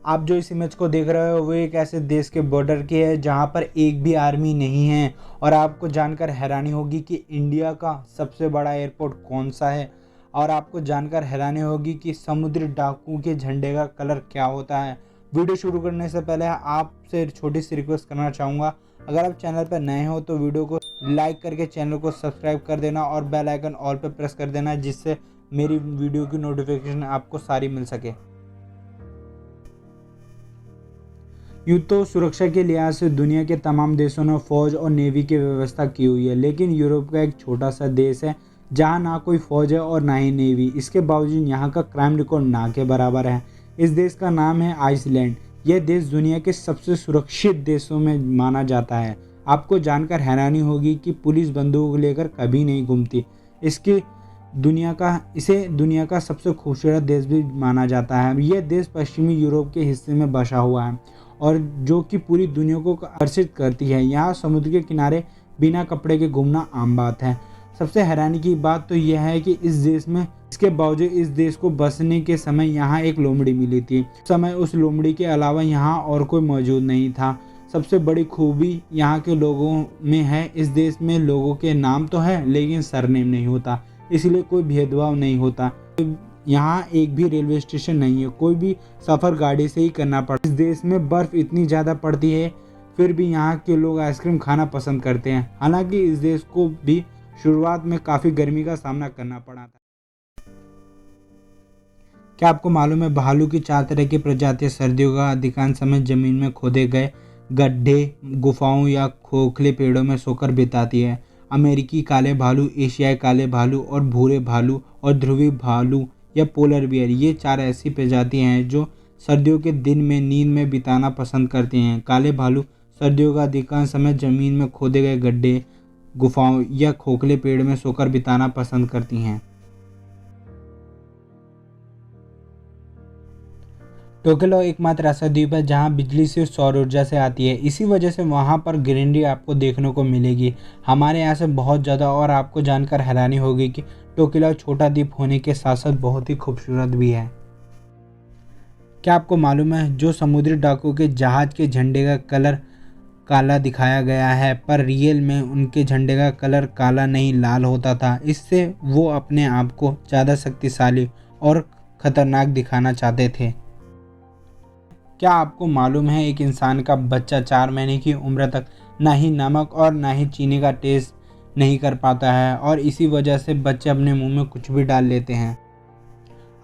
आप जो इस इमेज को देख रहे हो वो एक ऐसे देश के बॉर्डर की है जहाँ पर एक भी आर्मी नहीं है। और आपको जानकर हैरानी होगी कि इंडिया का सबसे बड़ा एयरपोर्ट कौन सा है। और आपको जानकर हैरानी होगी कि समुद्री डाकू के झंडे का कलर क्या होता है। वीडियो शुरू करने से पहले आपसे छोटी सी रिक्वेस्ट करना चाहूँगा, अगर आप चैनल पर नए हो तो वीडियो को लाइक करके चैनल को सब्सक्राइब कर देना और बेल आइकन ऑल पे प्रेस कर देना, जिससे मेरी वीडियो की नोटिफिकेशन आपको सारी मिल सके। यूँ तो सुरक्षा के लिहाज से दुनिया के तमाम देशों ने फौज और नेवी की व्यवस्था की हुई है, लेकिन यूरोप का एक छोटा सा देश है जहाँ ना कोई फौज है और ना ही नेवी। इसके बावजूद यहाँ का क्राइम रिकॉर्ड ना के बराबर है। इस देश का नाम है आइसलैंड। यह देश दुनिया के सबसे सुरक्षित देशों में माना जाता है। आपको जानकर हैरानी होगी कि पुलिस बंदूक लेकर कभी नहीं घूमती। इसे दुनिया का सबसे खूबसूरत देश भी माना जाता है। यह देश पश्चिमी यूरोप के हिस्से में बसा हुआ है और जो कि पूरी दुनिया को आकर्षित करती है। यहाँ समुद्र के किनारे बिना कपड़े के घूमना आम बात है। सबसे हैरानी की बात तो यह है कि इस देश में इसके बावजूद इस देश को बसने के समय यहाँ एक लोमड़ी मिली थी। उस समय उस लोमड़ी के अलावा यहाँ और कोई मौजूद नहीं था। सबसे बड़ी खूबी यहाँ के लोगों में है, इस देश में लोगों के नाम तो है लेकिन सरनेम नहीं होता, इसलिए कोई भेदभाव नहीं होता। यहाँ एक भी रेलवे स्टेशन नहीं है, कोई भी सफ़र गाड़ी से ही करना पड़ता है। इस देश में बर्फ़ इतनी ज़्यादा पड़ती है फिर भी यहाँ के लोग आइसक्रीम खाना पसंद करते हैं। हालांकि इस देश को भी शुरुआत में काफ़ी गर्मी का सामना करना पड़ा था। क्या आपको मालूम है भालू की 4 तरह की प्रजातियां सर्दियों का अधिकांश समय जमीन में खोदे गए गड्ढे, गुफाओं या खोखले पेड़ों में सोकर बिताती है। अमेरिकी काले भालू, एशियाई काले भालू और भूरे भालू और ध्रुवी भालू या पोलर बियर, ये 4 ऐसी प्रजातियां हैं जो सर्दियों के दिन में नींद में बिताना पसंद करती हैं। काले भालू सर्दियों का अधिकांश समय जमीन में खोदे गए गड्ढे, गुफाओं या खोखले पेड़ में सोकर बिताना पसंद करती हैं। टोकेलो एकमात्र ऐसा द्वीप है जहां बिजली सिर्फ सौर ऊर्जा से आती है। इसी वजह से वहां पर ग्रीनरी आपको देखने को मिलेगी हमारे यहाँ से बहुत ज़्यादा। और आपको जानकर हैरानी होगी कि टोकेलो छोटा द्वीप होने के साथ साथ बहुत ही खूबसूरत भी है। क्या आपको मालूम है जो समुद्री डाकू के जहाज के झंडे का कलर काला दिखाया गया है, पर रियल में उनके झंडे का कलर काला नहीं लाल होता था। इससे वो अपने आप को ज़्यादा शक्तिशाली और ख़तरनाक दिखाना चाहते थे। क्या आपको मालूम है एक इंसान का बच्चा 4 महीने की उम्र तक ना ही नमक और ना ही चीनी का टेस्ट नहीं कर पाता है और इसी वजह से बच्चे अपने मुंह में कुछ भी डाल लेते हैं।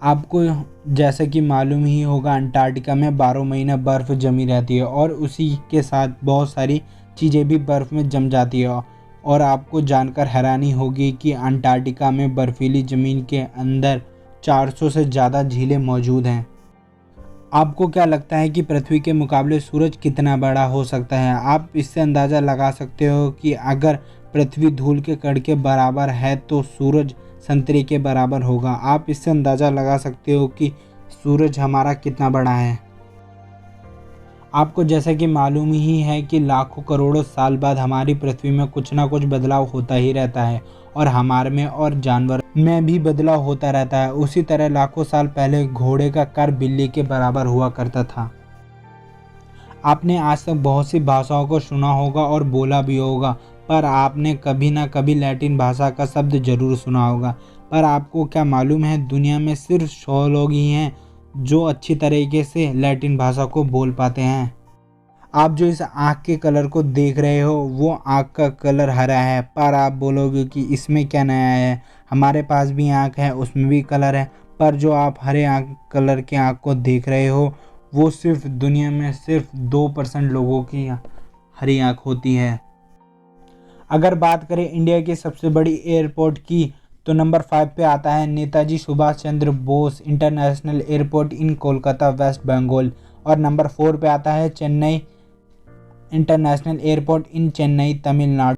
आपको जैसा कि मालूम ही होगा अंटार्कटिका में 12 महीने बर्फ़ जमी रहती है और उसी के साथ बहुत सारी चीज़ें भी बर्फ़ में जम जाती है। और आपको जानकर हैरानी होगी कि अंटार्कटिका में बर्फीली ज़मीन के अंदर 400 से ज़्यादा झीलें मौजूद हैं। आपको क्या लगता है कि पृथ्वी के मुकाबले सूरज कितना बड़ा हो सकता है? आप इससे अंदाज़ा लगा सकते हो कि अगर पृथ्वी धूल के कण के बराबर है तो सूरज संतरे के बराबर होगा। आप इससे अंदाज़ा लगा सकते हो कि सूरज हमारा कितना बड़ा है। आपको जैसा कि मालूम ही है कि लाखों करोड़ों साल बाद हमारी पृथ्वी में कुछ ना कुछ बदलाव होता ही रहता है और हमारे में और जानवर में भी बदलाव होता रहता है। उसी तरह लाखों साल पहले घोड़े का कर बिल्ली के बराबर हुआ करता था। आपने आज तक बहुत सी भाषाओं को सुना होगा और बोला भी होगा, पर आपने कभी ना कभी लैटिन भाषा का शब्द जरूर सुना होगा। पर आपको क्या मालूम है दुनिया में सिर्फ 100 लोग ही हैं जो अच्छी तरीके से लैटिन भाषा को बोल पाते हैं। आप जो इस आँख के कलर को देख रहे हो वो आँख का कलर हरा है, पर आप बोलोगे कि इसमें क्या नया है, हमारे पास भी आँख है उसमें भी कलर है। पर जो आप हरे आँख कलर के आँख को देख रहे हो वो सिर्फ दुनिया में सिर्फ 2% लोगों की हरी आँख होती है। अगर बात करें इंडिया की सबसे बड़ी एयरपोर्ट की तो नंबर 5 पे आता है Netaji Subhash Chandra Bose International Airport in Kolkata West Bengal. और नंबर 4 पे आता है Chennai International Airport in Chennai Tamil Nadu.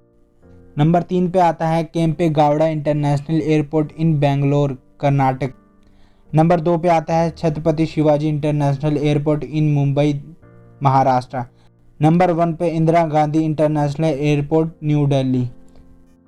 Number 3 पे आता है Kempe Gowda International Airport in Bangalore Karnataka. Number 2 पे आता है Chhatrapati Shivaji International Airport in Mumbai Maharashtra. Number 1 पे इंदिरा गांधी इंटरनेशनल एयरपोर्ट न्यू दिल्ली।